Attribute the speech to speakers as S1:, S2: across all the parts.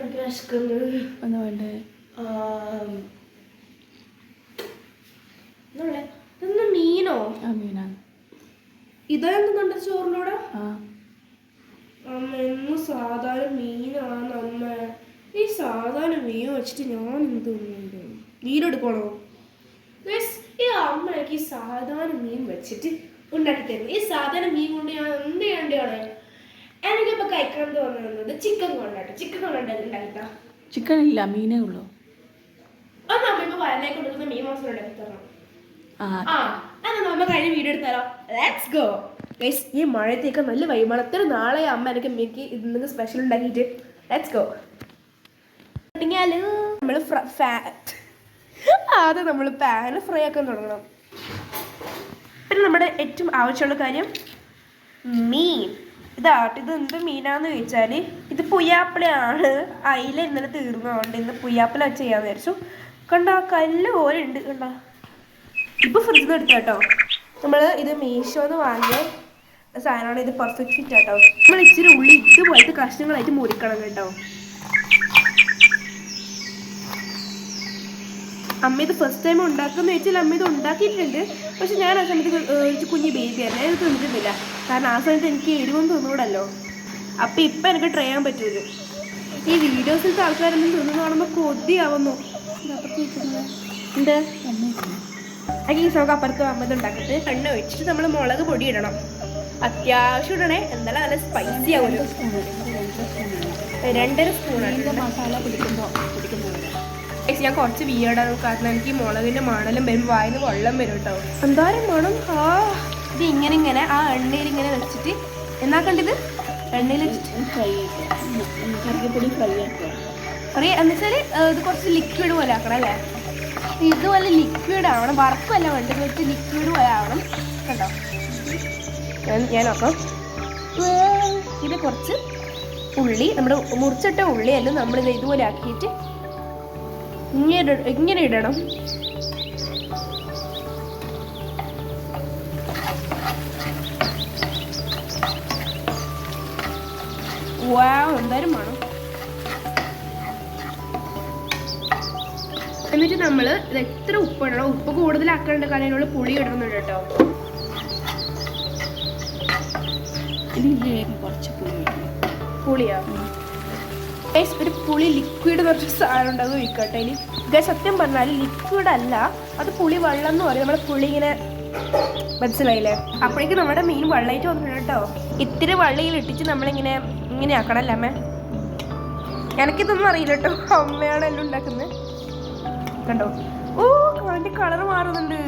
S1: ഒന്ന് വേണ്ടേ
S2: മീനോ?
S1: ആ മീനാണ്.
S2: ഇതെന്തുണ്ട് ചോറിനോടെ?
S1: ആ
S2: അമ്മ എന്നും സാധാരണ മീനാണ് അമ്മ. ഈ സാധാരണ മീൻ വെച്ചിട്ട് ഞാൻ എന്തുണ്ട് മീനെടുക്കണോ? ഈ അമ്മയ്ക്ക് ഈ സാധാരണ മീൻ വെച്ചിട്ട് ഉണ്ടാക്കി തരുന്നു. ഈ സാധാരണ മീൻ കൊണ്ട് ഞാൻ എന്ത് ചെയ്യേണ്ടതാണ്? എനിക്കിപ്പോ കഴിക്കാൻ തോന്നുന്നത് ചിക്കൻ കൊണ്ടാട്ടോ. ചിക്കൻ കൊണ്ടുണ്ടാക്കി ഉണ്ടാക്കിട്ടാ.
S1: ചിക്കൻ ഇല്ല, മീനേ ഉള്ളൂ.
S2: അത് നമ്മ ഇപ്പൊ വയലിലേക്ക് കൊടുക്കുന്ന മീൻ മാസം ഉണ്ടാക്കി തരണം. എന്നാ നമ്മ കഴിഞ്ഞ വീഡിയോ എടുത്താലോ? Let's go. ഈ മഴത്തേക്ക് നല്ല വൈകുമ്പോൾ നാളെ അമ്മ എനിക്ക് മിക്ക് ഇന്ന് സ്പെഷ്യൽ ഉണ്ടാക്കിയിട്ട് ലെറ്റ്സ് ഗോ. നമ്മൾ ആദ്യം നമ്മൾ പാൻ ഫ്രൈ ആക്കാൻ തുടങ്ങണം. പിന്നെ നമ്മുടെ ഏറ്റവും ആവശ്യമുള്ള കാര്യം മീൻ. ഇത് എന്ത് മീനാന്ന് ചോദിച്ചാൽ ഇത് പുയ്യാപ്പിളയാണ്. അയില ഇന്നലെ തീർന്നതുകൊണ്ട് ഇന്ന് പുയ്യാപ്പിള വെച്ച് ചെയ്യാന്ന് വിചാരിച്ചു. കണ്ട കല്ല് പോലെ ഉണ്ട്. കണ്ട ഇപ്പൊ ഫ്രിഡ്ജിൽ നിന്ന് എടുത്ത കേട്ടോ. നമ്മൾ ഇത് മീഷോന്ന് വാങ്ങിയ സാധനമാണ്. ഇത് പെർഫെക്റ്റ് ഫിറ്റ് കേട്ടോ. നമ്മൾ ഇച്ചിരി ഉള്ളി ഇതുപോലത്തെ കഷ്ണങ്ങളായിട്ട് മുറിക്കണം കേട്ടോ. അമ്മ ഇത് ഫസ്റ്റ് ടൈം ഉണ്ടാക്കുന്ന വെച്ചാൽ അമ്മ ഇത് ഉണ്ടാക്കിയിട്ടുണ്ട്. പക്ഷെ ഞാൻ ആ സമയത്ത് കുഞ്ഞ് ബേബിയല്ല, ഇത് തിന്നിട്ടില്ല. കാരണം ആ സമയത്ത് എനിക്ക് എരിവൊന്നും തിന്നൂടല്ലോ. അപ്പം ഇപ്പം എനിക്ക് ട്രൈ ചെയ്യാൻ പറ്റുമല്ലോ. ഈ വീഡിയോസിലത്തെ ആൾക്കാരൊന്നും തിന്നു കാണുമ്പോൾ കൊതിയാവുന്നു. എന്താ ഈ നമുക്ക് അപ്പുറത്ത് അമ്മത് ഉണ്ടാക്കിയിട്ട് എണ്ണ ഒഴിച്ചിട്ട് നമ്മൾ മുളക് പൊടി ഇടണം. അത്യാവശ്യം ഇടണേ, എന്നാലും നല്ല സ്പൈസി ആവുമല്ലോ. 2.5 സ്പൂണാണ്
S1: മസാല പിടിക്കുമ്പോൾ.
S2: ഞാൻ കുറച്ച് വീടാണ്, കാരണം എനിക്ക് ഈ മുളകിൻ്റെ മണലും വരും, വായിന്ന് വെള്ളം വരും കേട്ടോ. എന്തായാലും മണം. ഇത് ഇങ്ങനെ ആ എണ്ണയിൽ ഇങ്ങനെ വെച്ചിട്ട് എന്നാ കണ്ടിത് എണ്ണയിൽ
S1: ഫ്രൈ കറിപ്പൊടി ഫ്രൈ ആക്കുക.
S2: ഫ്രൈ എന്നുവെച്ചാൽ ഇത് കുറച്ച് ലിക്വിഡ് പോലെ ആക്കണം അല്ലേ? ഇതുപോലെ ലിക്വിഡ് ആവണം. വറക്കല്ല വേണ്ടത്, കുറച്ച് ലിക്വിഡ് പോലെ ആവണം കേട്ടോ. ഞാൻ നോക്കാം. ഇത് കുറച്ച് ഉള്ളി, നമ്മുടെ മുറിച്ചിട്ട ഉള്ളിയെല്ലാം നമ്മളിത് ഇതുപോലെ ആക്കിയിട്ട് ഇങ്ങനെ ഇടണം. വാവ്, എന്തായാലും വേണം. എന്നിട്ട് നമ്മൾ ഇത് എത്ര ഉപ്പ് ഇടണം, ഉപ്പ് കൂടുതലാക്കേണ്ട കാര്യം പുളി ഇടണമെന്നുണ്ട് കേട്ടോ.
S1: കുറച്ച് പുളി
S2: പുളിയാ ഒരു പുളി ലിക്വിഡ് എന്ന് പറഞ്ഞ സാധനം ഉണ്ടാകും വിൽക്കട്ടെ. ഇനി സത്യം പറഞ്ഞാൽ ലിക്വിഡ് അല്ല, അത് പുളി വെള്ളം എന്ന് പറയും. നമ്മുടെ പുളി ഇങ്ങനെ മനസ്സിലായില്ലേ? അപ്പോഴേക്കും നമ്മുടെ മീൻ വെള്ളമായിട്ട് വന്നിട്ടുണ്ട് കേട്ടോ. ഇത്തിരി വെള്ളയിൽ ഇട്ടിച്ച് നമ്മളിങ്ങനെ ആക്കണല്ലേ അമ്മ? എനിക്കിതൊന്നും അറിയില്ല കേട്ടോ, അമ്മയാണ് എല്ലാം ഉണ്ടാക്കുന്നത്. കണ്ടോ, ഓ അതിൻ്റെ കളർ മാറുന്നുണ്ട്.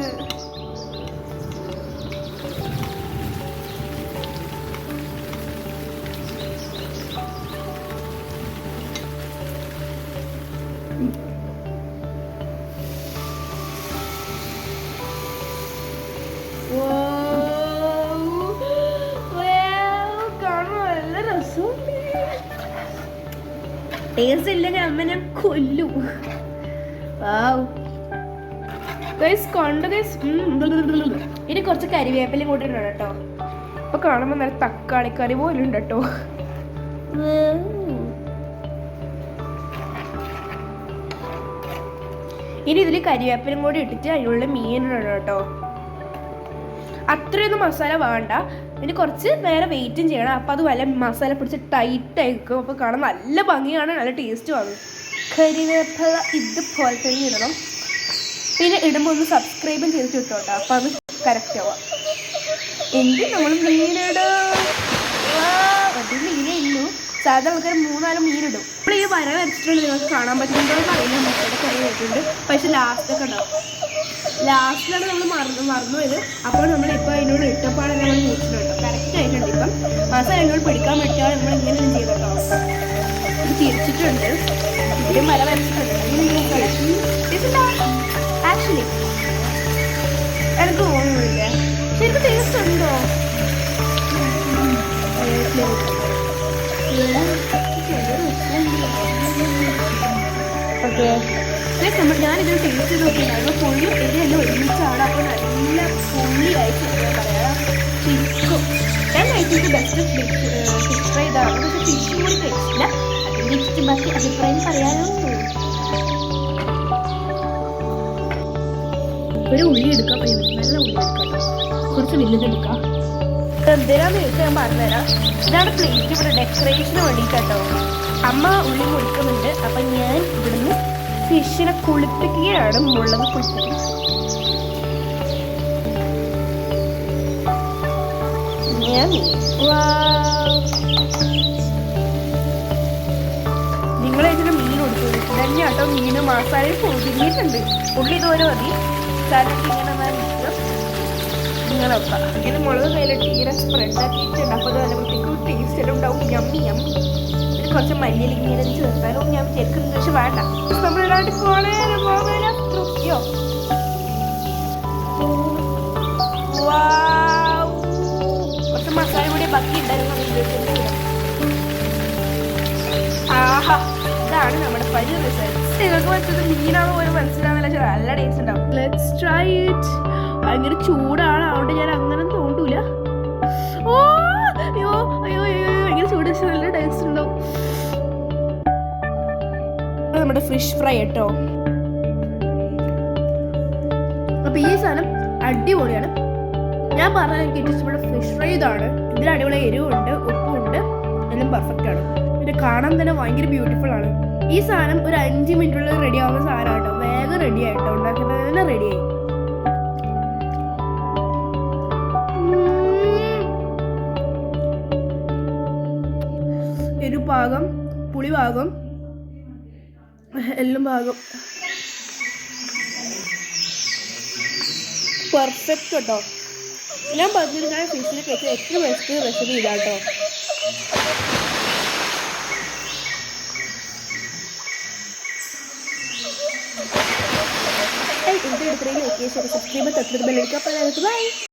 S2: ടേസ്റ്റ് ഇല്ലെങ്കിൽ അമ്മ ഞാൻ കൊല്ലും. ഇനി കുറച്ച് കരിവേപ്പിലയും കൂട്ടിട്ടുണ്ട് കേട്ടോ. അപ്പൊ കാണുമ്പോ നല്ല തക്കാളിക്കറി പോലും ഉണ്ട് കേട്ടോ. ഇനി ഇതിൽ കരിവേപ്പിലും കൂടി ഇട്ടിട്ട് അതിനുള്ള മീനിടണം കേട്ടോ. അത്രയൊന്നും മസാല വേണ്ട. ഇനി കുറച്ച് നേരെ വെയിറ്റും ചെയ്യണം. അപ്പം അത് വല്ല മസാല പിടിച്ച് ടൈറ്റ് ആയിരിക്കും. അപ്പോൾ കാണാൻ നല്ല ഭംഗിയാണ്, നല്ല ടേസ്റ്റ് വാങ്ങും. കരിവേപ്പില ഇതുപോലെ തന്നെ ഇടണം. പിന്നെ ഇടുമ്പോൾ ഒന്ന് സബ്സ്ക്രൈബും ചെയ്തിട്ട് ഇട്ടോട്ടോ. അപ്പം അത് കറക്റ്റ് ആവാം. എന്ത് നമ്മൾ മീനിടും, ഒരു മീനേ ഉള്ളൂ. സാധാരണ ആൾക്കാർ 3-4 മീനിടും. നമ്മൾ ഈ വര വരച്ചിട്ടുണ്ട്, നിങ്ങൾക്ക് കാണാൻ പറ്റുന്നുണ്ടോ അറിയില്ല. മുട്ടയുടെ കറി വെച്ചിട്ടുണ്ട്. പക്ഷെ ലാസ്റ്റൊക്കെ ഉണ്ടാവും. ലാസ്റ്റിലാണ് നമ്മൾ മറന്നുപോയത്. അപ്പോൾ നമ്മളിപ്പോൾ അതിനോട് ഇട്ടപ്പാടാണ് നമ്മൾ നോക്കിയിട്ടുണ്ട് കേട്ടോ. കറക്റ്റ് ആയിട്ടുണ്ട്. ഇപ്പം മസാല എന്നോട് പിടിക്കാൻ പറ്റുക നമ്മൾ ഇങ്ങനെ ചെയ്തോട്ടോ. ഇത് തിരിച്ചിട്ടുണ്ട്, ഇവിടെ മല വരച്ചിട്ടുണ്ട്. ആക്ച്വലി എനിക്ക് തോന്നുന്നില്ല. ശരിക്കും ടേസ്റ്റ് ഉണ്ടോ? ഓക്കെ, ഞാനിതൊരു ടേസ്റ്റ് ചെയ്ത് നോക്കിയിട്ടുണ്ടായിരുന്നു. പുളിയും എരിയെല്ലാം ഒരുമിച്ചാണ്. അപ്പോൾ നല്ല പുളിയായിട്ട് പറയാം. ഫിഷും ഞാൻ കഴിച്ചിട്ട് ബെസ്റ്റ് ഫിഷ് ഫ്രൈ ഇതാണ്. പക്ഷേ ഫിഷും കൂടി കഴിച്ചില്ല. എന്നിട്ട് ബാക്കി അഭിപ്രായം പറയാനോ. ഒരു ഉള്ളി എടുക്കാം, നല്ല ഉള്ളി എടുക്കാം, കുറച്ച് വലുതെടുക്കാം. എന്തിനാന്ന് ചോദിച്ചാൽ ഞാൻ പറഞ്ഞുതരാം. ഇതാണ് പ്ലേറ്റ് ഇവിടെ ഡെക്കറേഷന് വേണ്ടിയിട്ടോ. അമ്മ ഉള്ളി മുറിക്കുന്നുണ്ട്. അപ്പം ഞാൻ ഇവിടുന്ന് ഫിഷിനെ കുളിപ്പിക്കുകയാണ്. മുളക് കുളിപ്പിക്കുക. നിങ്ങളേതിന് മീൻ കൊടുത്തു തന്നെ കേട്ടോ. മീന് മസാലയിൽ പൊതിഞ്ഞിട്ടുണ്ട്. ഉള്ളി ഇതുപോലെ മതി. സാലഡ് ഇങ്ങനെ വെക്കാം. ഇങ്ങനെ മുളക് കയ്യിലിട്ട് ഇങ്ങനെ സ്പ്രെഡ് ആക്കിയിട്ടുണ്ട്. അപ്പോൾ അത് നല്ല വൃത്തിക്ക് ടേസ്റ്റ് എല്ലാം ഉണ്ടാവും. Yummy yummy. പിന്നെ കുറച്ച് മല്ലിയിൽ ഇങ്ങനെ ചേർത്താലും ഞാൻ ചേർക്കുന്നത് പക്ഷെ വേണ്ട. നമ്മളിടാണ്ട് പോകണോ. കുറച്ച് മസാല കൂടി ബാക്കി ഉണ്ടായിരുന്നു. ആഹാ, ഇതാണ് നമ്മുടെ പഴയ റിസൾട്ട്. നിങ്ങൾക്ക് വെച്ചത് മീനാണോ ഒരു മനസ്സിലാവുന്നില്ല. നല്ല ടേസ്റ്റ് ഉണ്ടാവും. Let's try it. ഭയങ്കര ചൂടാണ്, അതുകൊണ്ട് ഞാൻ അങ്ങനെ തോന്നൂല. ഓ അയ്യോ അയ്യോ അയ്യോ, ഭയങ്കര ചൂട് വെച്ചാൽ നല്ല ടേസ്റ്റ് ഉണ്ടാവും. നമ്മുടെ ഫിഷ് ഫ്രൈ കേട്ടോ. അപ്പൊ ഈ സാധനം അടിപൊളിയാണ്. ഞാൻ പറഞ്ഞത് എനിക്ക് ഏറ്റവും ഇഷ്ടപ്പെട്ട ഫിഷ് ഫ്രൈ ഇതാണ്. ഇതിൽ അടിപൊളി എരിവുണ്ട്, ഉപ്പുണ്ട്, എല്ലാം പെർഫെക്റ്റ് ആണ്. പിന്നെ കാണാൻ തന്നെ ഭയങ്കര ബ്യൂട്ടിഫുൾ ആണ്. ഈ സാധനം ഒരു 5 മിനിറ്റുള്ളിൽ റെഡി ആവുന്ന സാധനം കേട്ടോ. വേഗം റെഡി ആയിട്ടോ, ഉണ്ടാക്കുന്നത് തന്നെ റെഡിയായി. എരു പാകം, പുളി പാകം, എല്ലാം പാകം പെർഫെക്റ്റ് കേട്ടോ. ഞാൻ പറഞ്ഞിരുന്ന ഫിഷിനെ കഴിച്ച ഏറ്റവും ബെസ്റ്റ് റെസിപ്പി ഇതാട്ടോ. എന്ത് എടുത്തില്ലെങ്കിൽ സബ്സ്ക്രൈബ് തൊട്ട് ബെല്ലടിക്കാൻ. ബൈ.